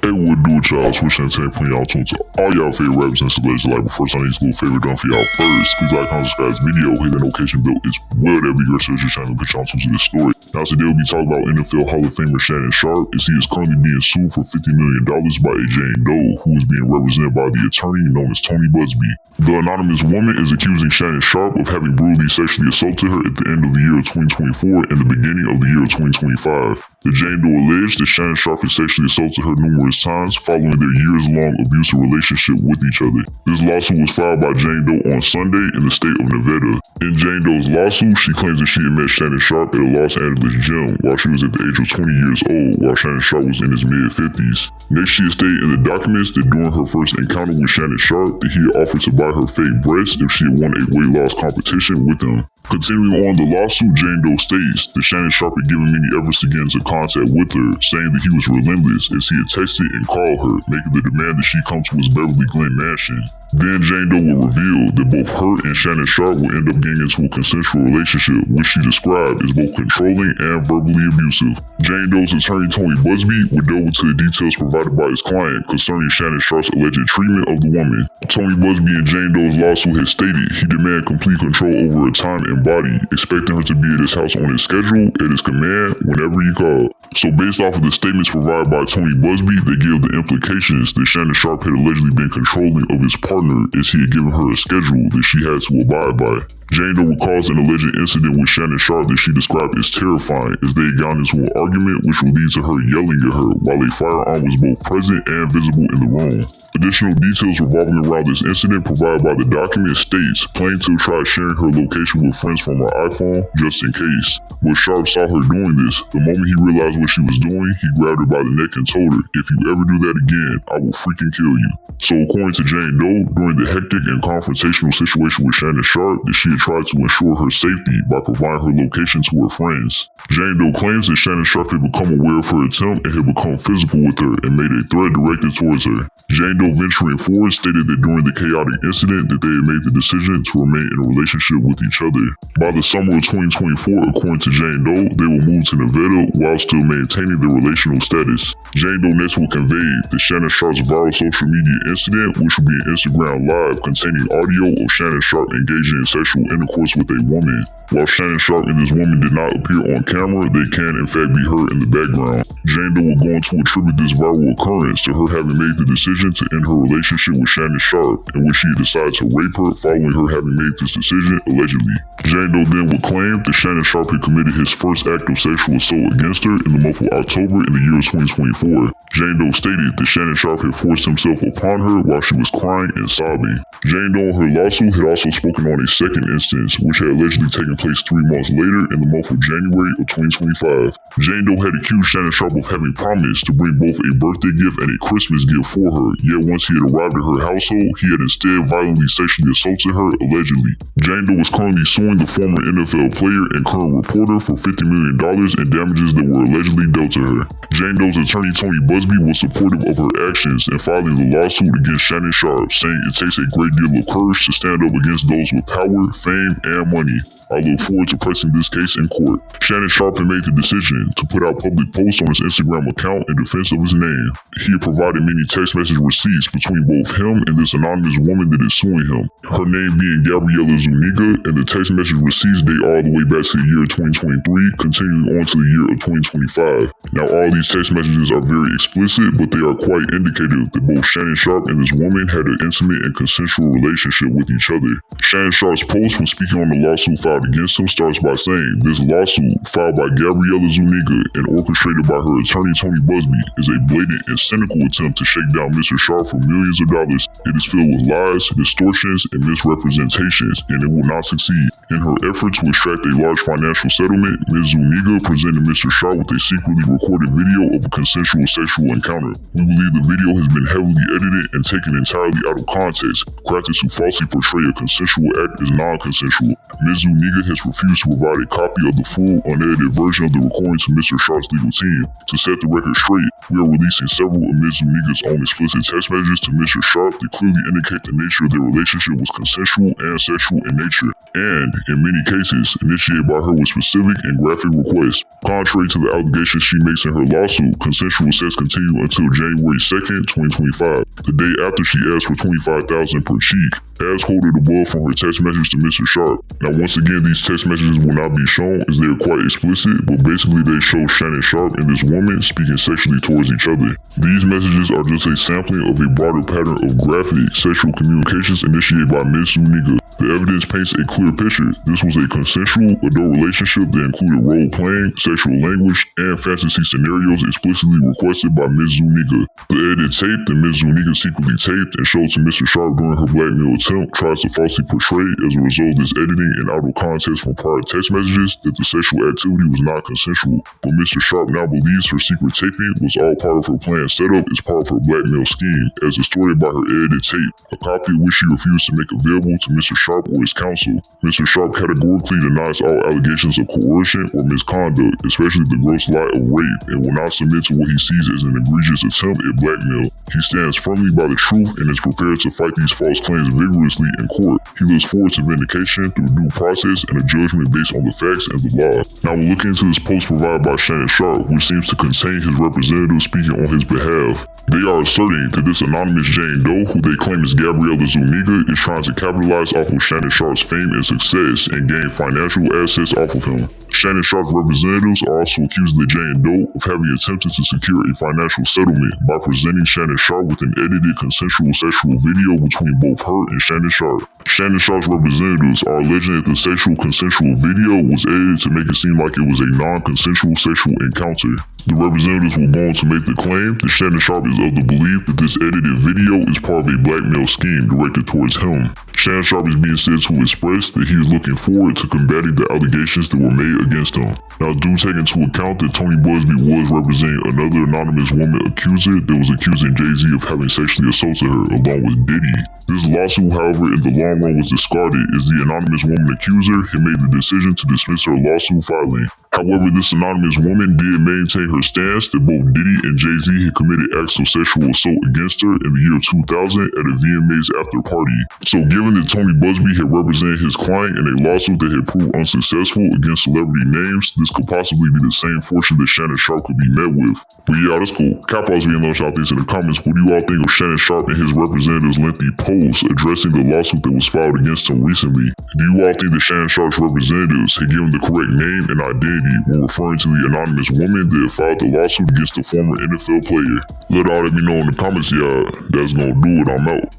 Hey, what do it, y'all? Swish Entertainment putting y'all tuned to all y'all favorite rappers and celebrities like. But first, I need this little favor done for y'all first. Please like, comment, subscribe this video, hit the notification bell as well. That'll be your search channel, put y'all tuned to this story. Now, today we'll be talking about NFL Hall of Famer Shannon Sharpe, as he is currently being sued for $50 million by a Jane Doe, who is being represented by the attorney known as Tony Buzbee. The anonymous woman is accusing Shannon Sharpe of having brutally sexually assaulted her at the end of the year of 2024 and the beginning of the year of 2025. The Jane Doe alleged that Shannon Sharpe has sexually assaulted her numerous times following their years-long abusive relationship with each other. This lawsuit was filed by Jane Doe on Sunday in the state of Nevada. In Jane Doe's lawsuit, she claims that she had met Shannon Sharpe at a Los Angeles gym while she was at the age of 20 years old, while Shannon Sharpe was in his mid-50s. Next, she stated in the documents that during her first encounter with Shannon Sharpe, that he had offered to buy her fake breasts if she had won a weight loss competition with him. Continuing on the lawsuit, Jane Doe states that Shannon Sharpe had given many efforts to get into contact with her, saying that he was relentless as he had texted and called her, making the demand that she come to his Beverly Glen mansion. Then Jane Doe will reveal that both her and Shannon Sharpe will end up getting into a consensual relationship, which she described as both controlling and verbally abusive. Jane Doe's attorney Tony Buzbee would delve into the details provided by his client concerning Shannon Sharpe's alleged treatment of the woman. Tony Buzbee in Jane Doe's lawsuit has stated he demanded complete control over her time and body, expecting her to be at his house on his schedule, at his command, whenever he called. So based off of the statements provided by Tony Buzbee, they give the implications that Shannon Sharpe had allegedly been controlling of his partner as he had given her a schedule that she had to abide by. Jane Doe recalls an alleged incident with Shannon Sharpe that she described as terrifying, as they had gotten into an argument which would lead to her yelling at her while a firearm was both present and visible in the room. Additional details revolving around this incident provided by the document states Plaintiff tried sharing her location with friends from her iPhone just in case. But Sharpe saw her doing this. The moment he realized what she was doing, he grabbed her by the neck and told her, "If you ever do that again, I will freaking kill you." So according to Jane Doe, during the hectic and confrontational situation with Shannon Sharpe, that she had tried to ensure her safety by providing her location to her friends. Jane Doe claims that Shannon Sharpe had become aware of her attempt and had become physical with her and made a threat directed towards her. Jane Doe venturing forward stated that during the chaotic incident that they had made the decision to remain in a relationship with each other. By the summer of 2024, according to Jane Doe, they will move to Nevada while still maintaining their relational status. Jane Doe next will convey that Shannon Sharpe's viral social media incident, which will be an Instagram live containing audio of Shannon Sharpe engaging in sexual intercourse with a woman. While Shannon Sharpe and this woman did not appear on camera, they can in fact be heard in the background. Jane Doe will go on to attribute this viral occurrence to her having made the decision to end her relationship with Shannon Sharpe, in which she decided to rape her following her having made this decision, allegedly. Jane Doe then would claim that Shannon Sharpe had committed his first act of sexual assault against her in the month of October in the year of 2024. Jane Doe stated that Shannon Sharpe had forced himself upon her while she was crying and sobbing. Jane Doe in her lawsuit had also spoken on a second instance, which had allegedly taken place 3 months later in the month of January of 2025. Jane Doe had accused Shannon Sharpe of having promised to bring both a birthday gift and a Christmas gift for her, yet once he had arrived at her household, he had instead violently sexually assaulted her, allegedly. Jane Doe was currently suing the former NFL player and current reporter for $50 million in damages that were allegedly dealt to her. Jane Doe's attorney Tony Buzbee was supportive of her actions in filing the lawsuit against Shannon Sharpe, saying it takes a great deal of courage to stand up against those with power, fame, and money. I look forward to pressing this case in court. Shannon Sharpe had made the decision to put out public posts on his Instagram account in defense of his name. He had provided many text message receipts between both him and this anonymous woman that is suing him. Her name being Gabriella Zuniga, and the text message receipts date all the way back to the year 2023, continuing on to the year of 2025. Now all these text messages are very explicit, but they are quite indicative that both Shannon Sharpe and this woman had an intimate and consensual relationship with each other. Shannon Sharpe's post when speaking on the lawsuit filed against him starts by saying, "This lawsuit, filed by Gabriella Zuniga and orchestrated by her attorney Tony Buzbee, is a blatant and cynical attempt to shake down Mr. Sharpe for millions of dollars. It is filled with lies, distortions, and misrepresentations, and it will not succeed." In her effort to extract a large financial settlement, Ms. Zuniga presented Mr. Sharpe with a secretly recorded video of a consensual sexual encounter. We believe the video has been heavily edited and taken entirely out of context, crafted to falsely portray a consensual act as non-consensual. Ms. Zuniga Zuniga has refused to provide a copy of the full, unedited version of the recording to Mr. Sharpe's legal team. To set the record straight, we are releasing several of Ms. Zuniga's own explicit text messages to Mr. Sharpe that clearly indicate the nature of their relationship was consensual and sexual in nature, and, in many cases, initiated by her with specific and graphic requests. Contrary to the allegations she makes in her lawsuit, consensual sex continued until January 2nd, 2025, the day after she asked for $25,000 per cheek, as quoted above from her text message to Mr. Sharpe. Now, once again, these text messages will not be shown as they are quite explicit, but basically they show Shannon Sharpe and this woman speaking sexually towards each other. These messages are just a sampling of a broader pattern of graphic sexual communications initiated by Ms. Zuniga. The evidence paints a clear picture. This was a consensual adult relationship that included role-playing, sexual language, and fantasy scenarios explicitly requested by Ms. Zuniga. The edited tape that Ms. Zuniga secretly taped and showed to Mr. Sharpe during her blackmail attempt tries to falsely portray, as a result of this editing and out of context from prior text messages, that the sexual activity was not consensual. But Mr. Sharpe now believes her secret taping was all part of her planned setup as part of her blackmail scheme, as distorted by her edited tape, a copy of which she refused to make available to Mr. Sharpe or his counsel. Mr. Sharpe categorically denies all allegations of coercion or misconduct, especially the gross lie of rape, and will not submit to what he sees as an egregious attempt at blackmail. He stands firmly by the truth and is prepared to fight these false claims vigorously in court. He looks forward to vindication through due process and a judgment based on the facts and the law. Now we're looking into this post provided by Shannon Sharpe, which seems to contain his representative speaking on his behalf. They are asserting that this anonymous Jane Doe, who they claim is Gabriella Zuniga, is trying to capitalize off of Shannon Sharpe's fame and success and gain financial assets off of him. Shannon Sharpe's representatives are also accusing the Jane Doe of having attempted to secure a financial settlement by presenting Shannon Sharpe with an edited consensual sexual video between both her and Shannon Sharpe. Shannon Sharpe's representatives are alleging that the sexual consensual video was edited to make it seem like it was a non-consensual sexual encounter. The representatives will go on to make the claim that Shannon Sharpe is of the belief that this edited video is part of a blackmail scheme directed towards him. Shannon Sharpe is being said to express that he is looking forward to combating the allegations that were made against him. Now, do take into account that Tony Buzbee was representing another anonymous woman accuser that was accusing Jay-Z of having sexually assaulted her, along with Diddy. This lawsuit, however, in the long run was discarded as the anonymous woman accuser had made the decision to dismiss her lawsuit filing. However, this anonymous woman did maintain her stance that both Diddy and Jay-Z had committed acts of sexual assault against her in the year 2000 at a VMA's after party. So given that Tony Buzbee had represented his client in a lawsuit that had proved unsuccessful against celebrity names, this could possibly be the same fortune that Shannon Sharpe could be met with. But yeah, that's cool. Capos being let y'all think in the comments. What do you all think of Shannon Sharpe and his representative's lengthy post addressing the lawsuit that was filed against him recently? Do you all think that Shannon Sharpe's representatives had given the correct name and identity when referring to the anonymous woman that filed the lawsuit against the former NFL player? Let all that me know in the comments, y'all. That's gonna do it. I'm out.